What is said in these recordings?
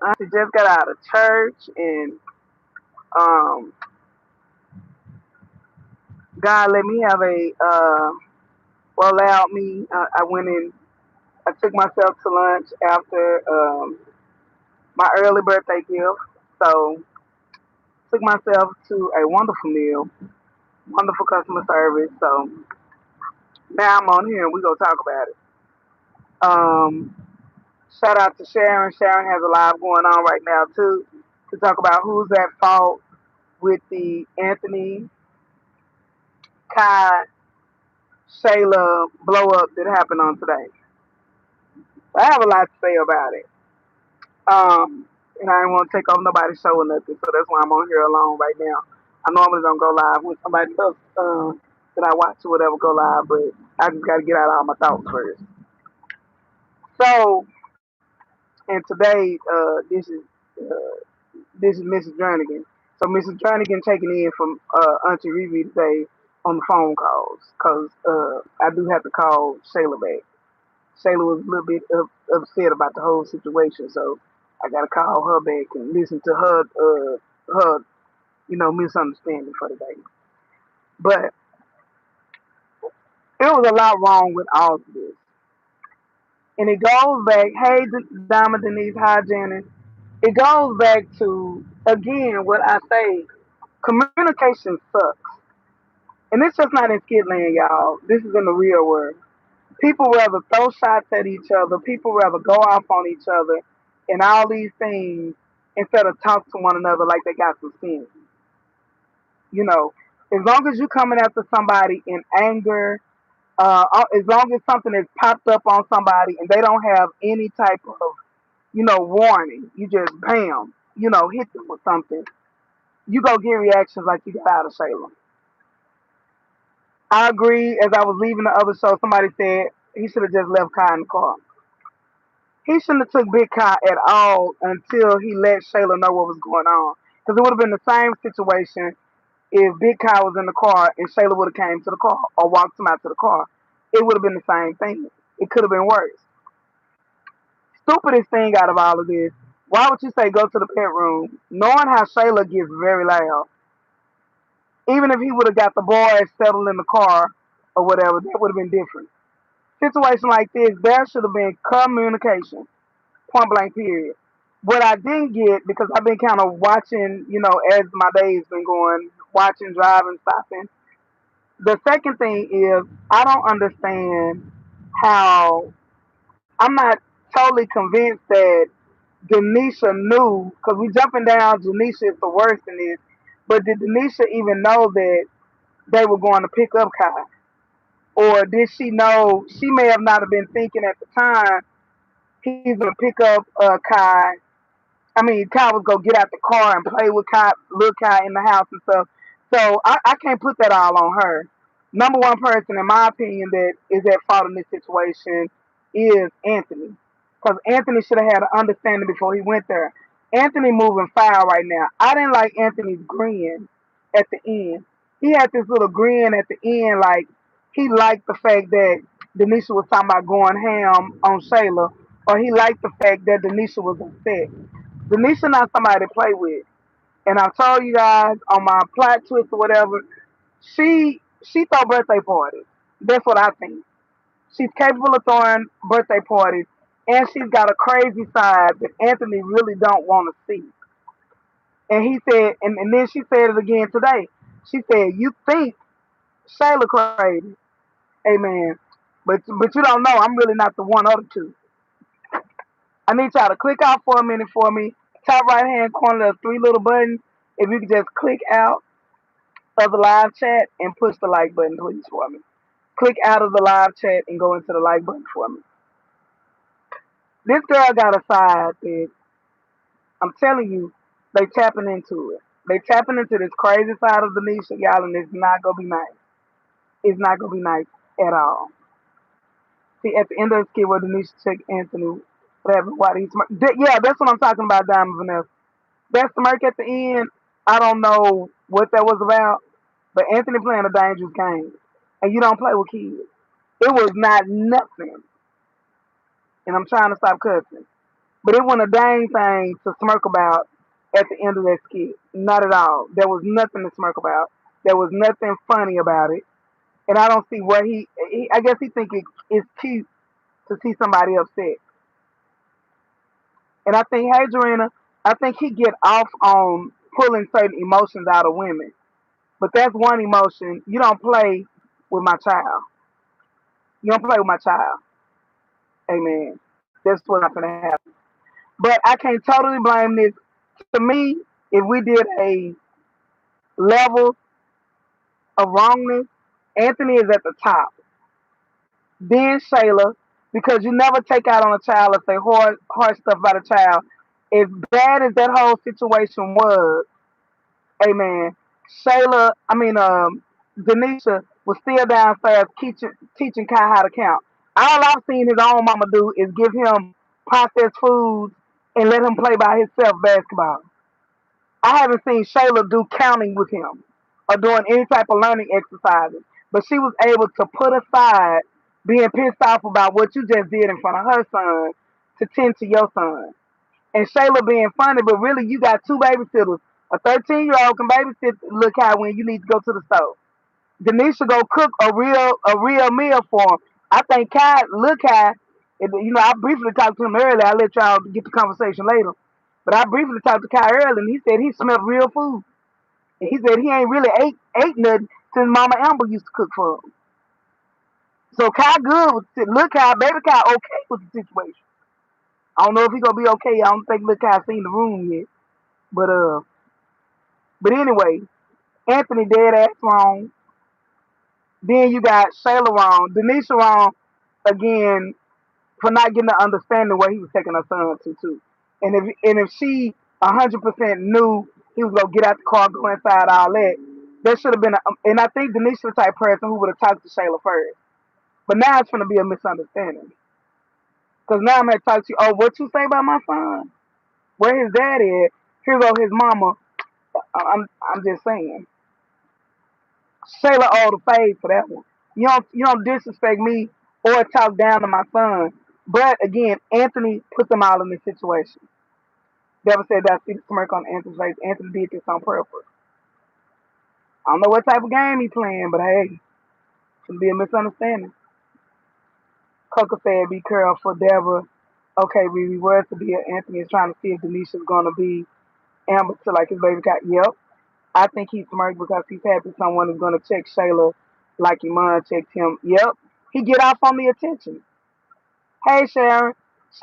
Auntie just got out of church, and um, God let me have allowed me. I went in. I took myself to lunch after my early birthday gift. So took myself to a wonderful meal, wonderful customer service. So now I'm on here and we gonna talk about it. Um, Shout out to Sharon. Sharon has a live going on right now too to talk about who's at fault with the Anthony, Kai, Shayla blow up that happened on today. I have a lot to say about it. And I didn't want to take over nobody's show or nothing, so that's why I'm on here alone right now. I normally don't go live with somebody else that I watch or whatever go live, but I just got to get out all my thoughts first. So, and today, this is Mrs. Jernigan. So Mrs. Jernigan taking in from Auntie ReRe today on the phone calls, cause I do have to call Shayla back. Shayla was a little bit upset about the whole situation, so I gotta call her back and listen to her misunderstanding for the day. But it was a lot wrong with all of this, and it goes back. Hey, Diamond Denise, hi Janice. It goes back to again what I say. Communication sucks, and it's just not in Skitland, y'all. This is in the real world. People rather throw shots at each other. People rather go off on each other and all these things instead of talk to one another like they got some sense. You know, as long as you coming after somebody in anger, as long as something is popped up on somebody and they don't have any type of, warning, you just bam, hit them with something. You go get reactions like you got out of Shayla. I agree. As I was leaving the other show, somebody said he should have just left Kai in the car. He shouldn't have took Big Kai at all until he let Shayla know what was going on. Because it would have been the same situation if Big Kai was in the car and Shayla would have came to the car or walked him out to the car. It would have been the same thing. It could have been worse. Stupidest thing out of all of this. Why would you say go to the pet room, knowing how Shayla gets very loud? Even if he would have got the boys settled in the car or whatever, that would have been different. Situation like this, there should have been communication. Point blank period. What I didn't get, because I've been kind of watching, as my day's been going, watching, driving, stopping. The second thing is I don't understand how I'm not totally convinced that DNisha knew, because we jumping down, DNisha is the worst in this, but did DNisha even know that they were going to pick up Kai? Or did she know, she may have not have been thinking at the time, he's going to pick up Kai. I mean, Kai was gonna get out the car and play with Kai, little Kai in the house and stuff. So I can't put that all on her. Number one person, in my opinion, that is at fault in this situation is Anthony, because Anthony should have had an understanding before he went there. Anthony moving foul right now. I didn't like Anthony's grin at the end. He had this little grin at the end, like he liked the fact that DNisha was talking about going ham on Shayla, or he liked the fact that DNisha was upset. DNisha not somebody to play with. And I've told you guys on my plot twist or whatever, she throw birthday parties. That's what I think. She's capable of throwing birthday parties, and she's got a crazy side that Anthony really don't want to see. And he said, and then she said it again today. She said, "You think Shayla crazy, amen, but you don't know. I'm really not the one of the two." I need y'all to click out for a minute for me. Top right hand corner, there's three little buttons. If you could just click out of the live chat and push the like button, please, for me. Click out of the live chat and go into the like button for me. This girl got a side that I'm telling you, they tapping into it. They tapping into this crazy side of DNisha, y'all, and it's not gonna be nice. It's not gonna be nice at all. See, at the end of the skit where DNisha check Anthony, whatever, why he's yeah, that's what I'm talking about, Diamond Vanessa. That smirk at the end, I don't know what that was about, but Anthony playing a dangerous game, and you don't play with kids. It was not nothing, and I'm trying to stop cussing. But it wasn't a dang thing to smirk about at the end of that skit. Not at all. There was nothing to smirk about. There was nothing funny about it. And I don't see where he I guess he think it's cute to see somebody upset. And I think, hey, Dorena, I think he get off on pulling certain emotions out of women. But that's one emotion. You don't play with my child. You don't play with my child. Amen. That's what's not going to happen. But I can't totally blame this. To me, if we did a level of wrongness, Anthony is at the top. Then Shayla, because you never take out on a child or say hard stuff about a child. As bad as that whole situation was, amen. DNisha was still downstairs teaching Kai how to count. All I've seen his own mama do is give him processed foods and let him play by himself basketball. I haven't seen Shayla do counting with him or doing any type of learning exercises. But she was able to put aside being pissed off about what you just did in front of her son to tend to your son. And Shayla being funny, but really you got two babysitters. A 13-year-old can babysit little Kai when you need to go to the store. DNisha go cook a real meal for him. I think little Kai, I briefly talked to him earlier. I'll let y'all get the conversation later. But I briefly talked to Kai earlier, and he said he smelled real food. And he said he ain't really ate nothing since Mama Amber used to cook for him. So Kai good with it. Little Kai, baby Kai, okay with the situation. I don't know if he gonna be okay. I don't think little Kai seen the room yet. But anyway, Anthony dead ass wrong. Then you got Shayla wrong, DNisha wrong again for not getting the understanding where he was taking her son to too. And if she 100% knew he was gonna get out the car, go inside, all that, there should have been. And I think DNisha the type person who would have talked to Shayla first. But now it's gonna be a misunderstanding. Cause now I'm gonna talk to you. Oh, what you say about my son? Where his dad is? Here go his mama. I'm just saying. Shayla owed the fade for that one. You don't disrespect me or talk down to my son. But again, Anthony put them all in this situation. Never said that. See the smirk on Anthony's face. Anthony did this on purpose. I don't know what type of game he playing, but hey, it's gonna be a misunderstanding. Coca said, "Be careful, Deborah." Okay, we were to be. Anthony is trying to see if DNisha's gonna be Amber to like his baby cat. Yep. I think he's smart because he's happy someone is going to check Shayla like Iman checked him. Yep. He get off on the attention. Hey, Sharon.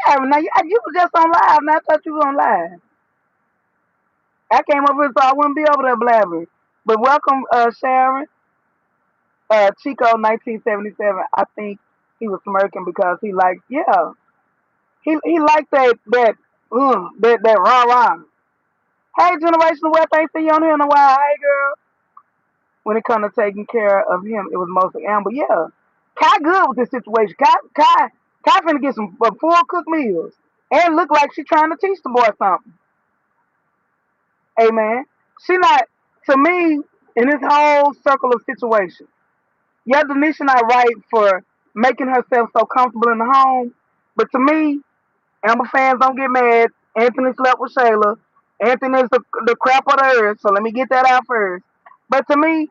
Sharon, now you was just on live. Now I thought you was on live. I came up here so I wouldn't be over there blabbering. But welcome, Sharon. Chico, 1977. I think he was smirking because he liked, yeah. He liked that rah-rah. Hey, Generational Wealth, ain't seen you on here in a while. Hey, girl. When it comes to taking care of him, it was mostly Amber. Yeah, Kai good with this situation. Kai finna get some full cooked meals and look like she trying to teach the boy something. Amen. She not to me in this whole circle of situation. Yeah, DNisha not right for making herself so comfortable in the home, but to me, Amber fans don't get mad. Anthony slept with Shayla. Anthony's the crap of the earth. So let me get that out first. But to me,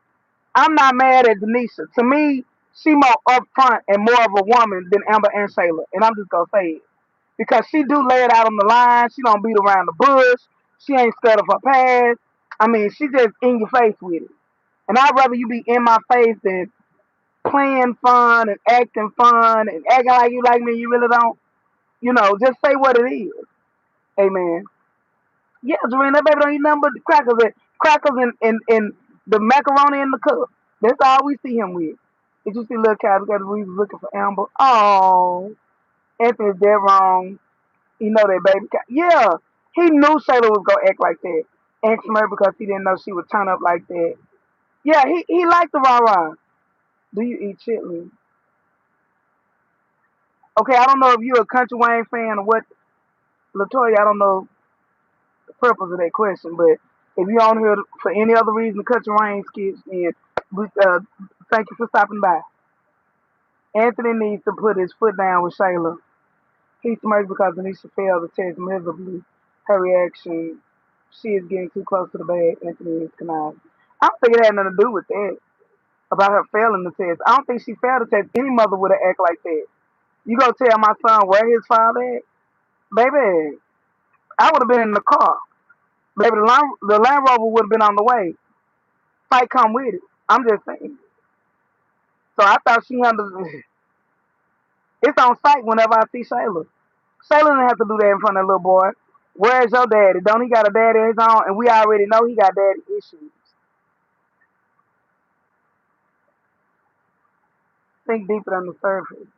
I'm not mad at DNisha. To me, she more upfront and more of a woman than Amber and Shayla. And I'm just gonna say it. Because she do lay it out on the line. She don't beat around the bush. She ain't scared of her past. I mean, she just in your face with it. And I'd rather you be in my face than playing fun and acting like you like me, you really don't. Just say what it is. Amen. Yeah, Doreen, that baby don't eat nothing but the crackers and the macaroni in the cup. That's all we see him with. Did you see little Cat because we was looking for Amber? Oh, Anthony's dead wrong. He know that baby cat. Yeah, he knew Shayla was gonna act like that. Asked her because he didn't know she would turn up like that. Yeah, he liked the rah rah. Do you eat chitlins? Okay, I don't know if you're a Country Wayne fan or what, Latoya. I don't know the purpose of that question, but if you're on here for any other reason, the Country Wayne skits, then thank you for stopping by. Anthony needs to put his foot down with Shayla. He smirked because DNisha failed the test miserably. Her reaction, she is getting too close to the bed, Anthony is connived. I don't think it had nothing to do with that, about her failing the test. I don't think she failed the test. Any mother would have acted like that. You go tell my son where his father at? Baby, I would have been in the car. Baby, the Land Rover would have been on the way. Fight come with it. I'm just saying. So I thought she handled it. It's on site whenever I see Shayla. Shayla didn't have to do that in front of that little boy. Where's your daddy? Don't he got a daddy of his own? And we already know he got daddy issues. Think deeper than the surface.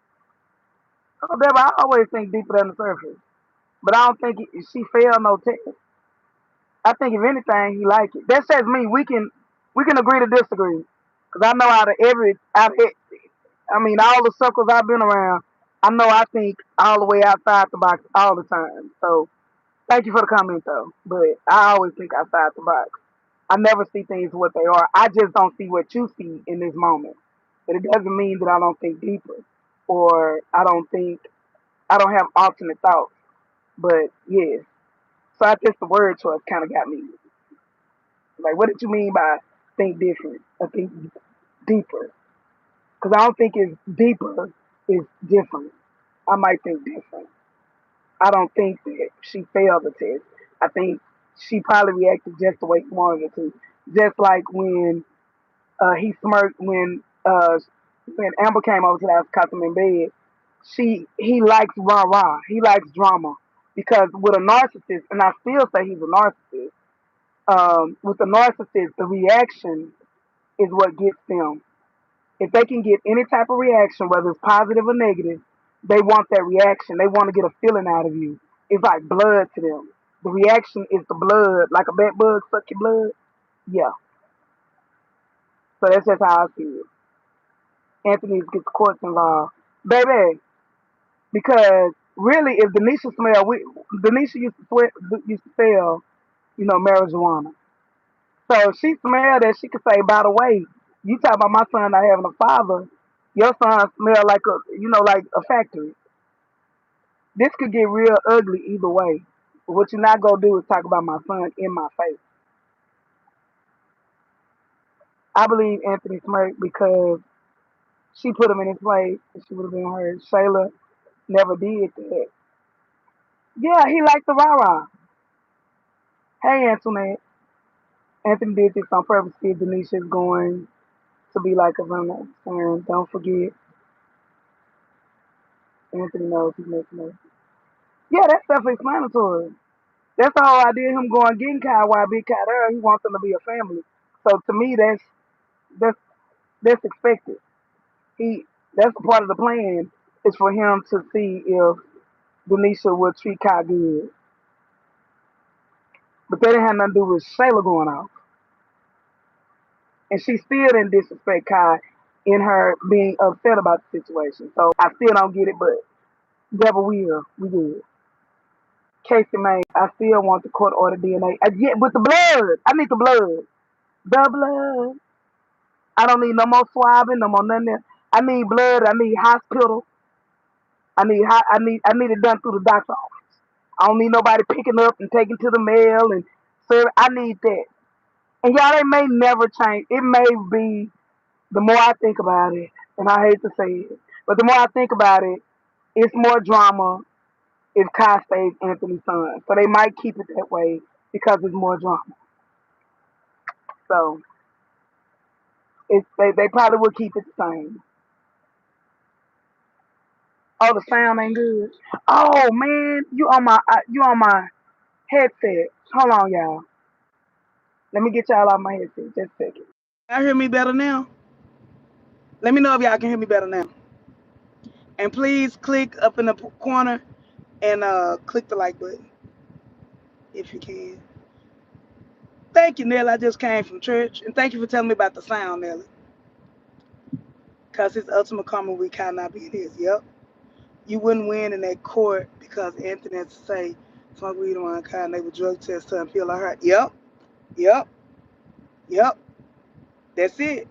Oh, baby, I always think deeper than the surface. But I don't think she failed no test. I think if anything, he liked it. That says me. We can agree to disagree. Cause I know I mean, all the circles I've been around, I know I think all the way outside the box all the time. So thank you for the comment though. But I always think outside the box. I never see things what they are. I just don't see what you see in this moment. But it doesn't mean that I don't think deeper or I don't have alternate thoughts. But yes. So I guess the word choice kind of got me. Like, what did you mean by think different or think deeper? Because I don't think it's deeper, it's different. I might think different. I don't think that she failed the test. I think she probably reacted just the way he wanted her to. Just like when he smirked when Amber came over to the house, caught him in bed. He likes rah rah. He likes drama because with a narcissist, and I still say he's a narcissist. With a narcissist, the reaction is what gets them. If they can get any type of reaction, whether it's positive or negative, they want that reaction. They want to get a feeling out of you. It's like blood to them. The reaction is the blood, like a bed bug suck your blood. Yeah. So that's just how I see it. Anthony gets the courts involved, baby, because really, if DNisha smell, DNisha used to sell, marijuana. So she smelled that she could say, by the way, you talk about my son not having a father, your son smell like like a factory. This could get real ugly either way. But what you're not gonna do is talk about my son in my face. I believe Anthony smirked because she put him in his place and she would have been hurt. Shayla never did that. Yeah, he liked the rah-rah. Hey, Antoinette. Anthony did this on purpose. See if DNisha is going to be like a runner. And don't forget, Anthony knows he's making it. Yeah, that's self-explanatory. That's the whole idea of him going getting Kai while Big Kai there. He wants them to be a family. So to me, that's that's expected. He that's a part of the plan is for him to see if DNisha will treat Kai good. But that didn't have nothing to do with Shayla going off. And she still didn't disrespect Kai in her being upset about the situation. So I still don't get it, but devil will. We good. Casey May, I still want the court order DNA. Yeah, with the blood. I need the blood. The blood. I don't need no more swabbing, no more nothing else. I need blood. I need hospital. I need it done through the doctor's office. I don't need nobody picking up and taking to the mail and serve. I need that. And y'all, it may never change. It may be the more I think about it, and I hate to say it, but the more I think about it, it's more drama if Kai stays Anthony's son. So they might keep it that way because it's more drama. So they probably will keep it the same. Oh, the sound ain't good. Oh man, you on my headset. Hold on, y'all. Let me get y'all off my headset. Just a second. Y'all hear me better now? Let me know if y'all can hear me better now. And please click up in the corner and click the like button if you can. Thank you, Nelly. I just came from church. And thank you for telling me about the sound, Nelly. Because his ultimate karma we cannot be his. Yep. You wouldn't win in that court because Anthony had to say, smoke weed on kind, they would drug test her and feel her heart. Yep. Yep. Yep. That's it.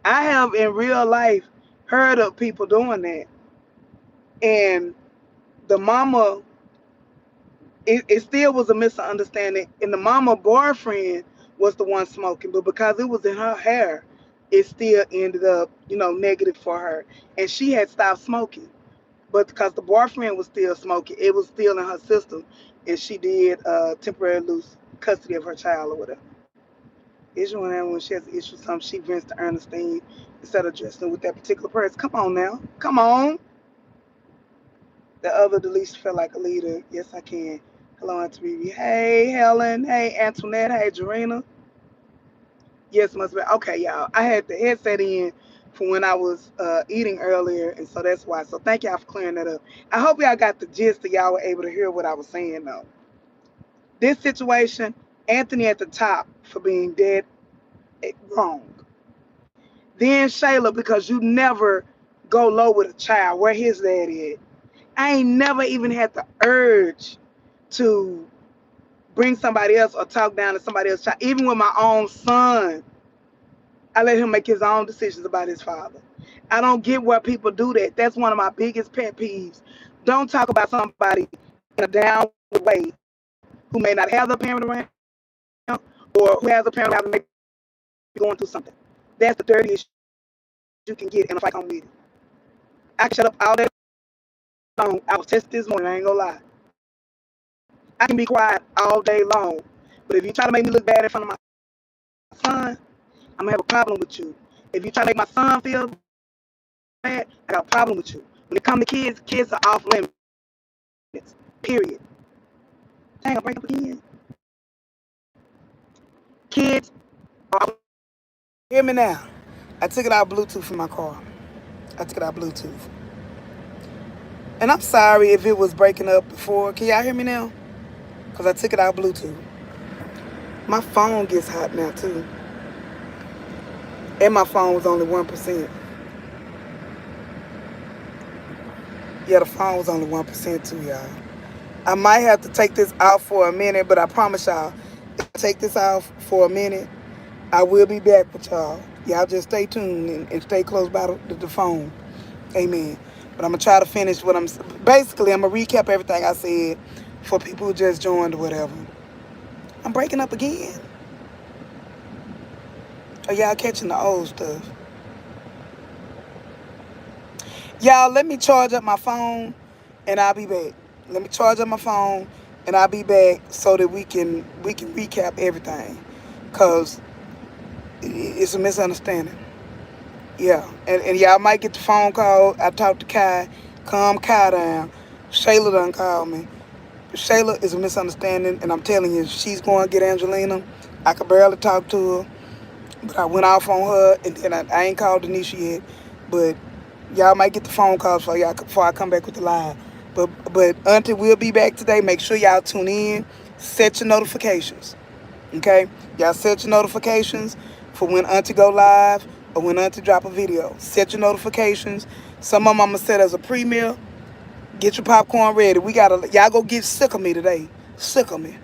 I have in real life heard of people doing that. And the mama, it still was a misunderstanding. And the mama boyfriend was the one smoking, but because it was in her hair, it still ended up, negative for her. And she had stopped smoking. But because the boyfriend was still smoking, it was still in her system. And she did temporary lose custody of her child or whatever. Issue on that when she has an issue with something, she vents to Ernestine instead of addressing with that particular person. Come on now. Come on. The other DeLisha felt like a leader. Yes, I can. Hello, Aunty ReRe. Hey, Helen. Hey, Antoinette. Hey, Jarena. Yes, must be. Okay, y'all. I had the headset in for when I was eating earlier, and so that's why. So thank y'all for clearing that up. I hope y'all got the gist that y'all were able to hear what I was saying, though. This situation, Anthony at the top for being dead wrong. Then Shayla, because you never go low with a child, where his dad is. I ain't never even had the urge to bring somebody else or talk down to somebody else's child. Even with my own son, I let him make his own decisions about his father. I don't get where people do that. That's one of my biggest pet peeves. Don't talk about somebody in a downward way who may not have the parent around or who has a parent around maybe going through something. That's the dirtiest you can get in a fight on media. I can shut up all day long. I was tested this morning, I ain't gonna lie. I can be quiet all day long. But if you try to make me look bad in front of my son, I'm gonna have a problem with you. If you try to make my son feel bad, I got a problem with you. When it comes to kids, kids are off limits. Period. Dang, I'm breaking up again. Kids are off. Hear me now. I took it out Bluetooth from my car. I took it out Bluetooth. And I'm sorry if it was breaking up before. Can y'all hear me now? Because I took it out Bluetooth. My phone gets hot now too. And my phone was only 1%. Yeah, the phone was only 1% too, y'all. I might have to take this out for a minute, but I promise y'all, if I take this out for a minute, I will be back with y'all. Y'all just stay tuned and stay close by the phone. Amen. But I'm going to try to finish what I'm... Basically, I'm going to recap everything I said for people who just joined or whatever. I'm breaking up again. Are y'all catching the old stuff? Y'all, let me charge up my phone and I'll be back. Let me charge up my phone and I'll be back so that we can recap everything. Because it's a misunderstanding. Yeah. And y'all might get the phone call. I talked to Kai. Calm Kai down. Shayla done called me. Shayla is a misunderstanding, and I'm telling you, she's going to get Angelina. I could barely talk to her, but I went off on her, and then I ain't called DNisha yet, but y'all might get the phone calls before I come back with the live. But Auntie will be back today. Make sure y'all tune in. Set your notifications, okay? Y'all set your notifications for when Auntie go live or when Auntie drop a video. Set your notifications. Some of them I'm going to set as a premiere. Get your popcorn ready. Y'all go get sick of me today. Sick of me.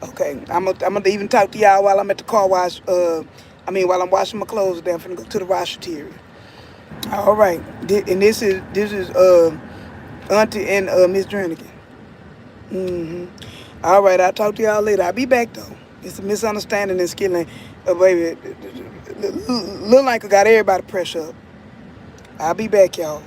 Okay. I'm gonna even talk to y'all while I'm at the car wash. While I'm washing my clothes today. I'm finna go to the washateria. All right. And this is Auntie and Miss Jernigan. All right. I'll talk to y'all later. I'll be back though. It's a misunderstanding and skilling. Baby, Lil Anchor got everybody pressure up. I'll be back, y'all.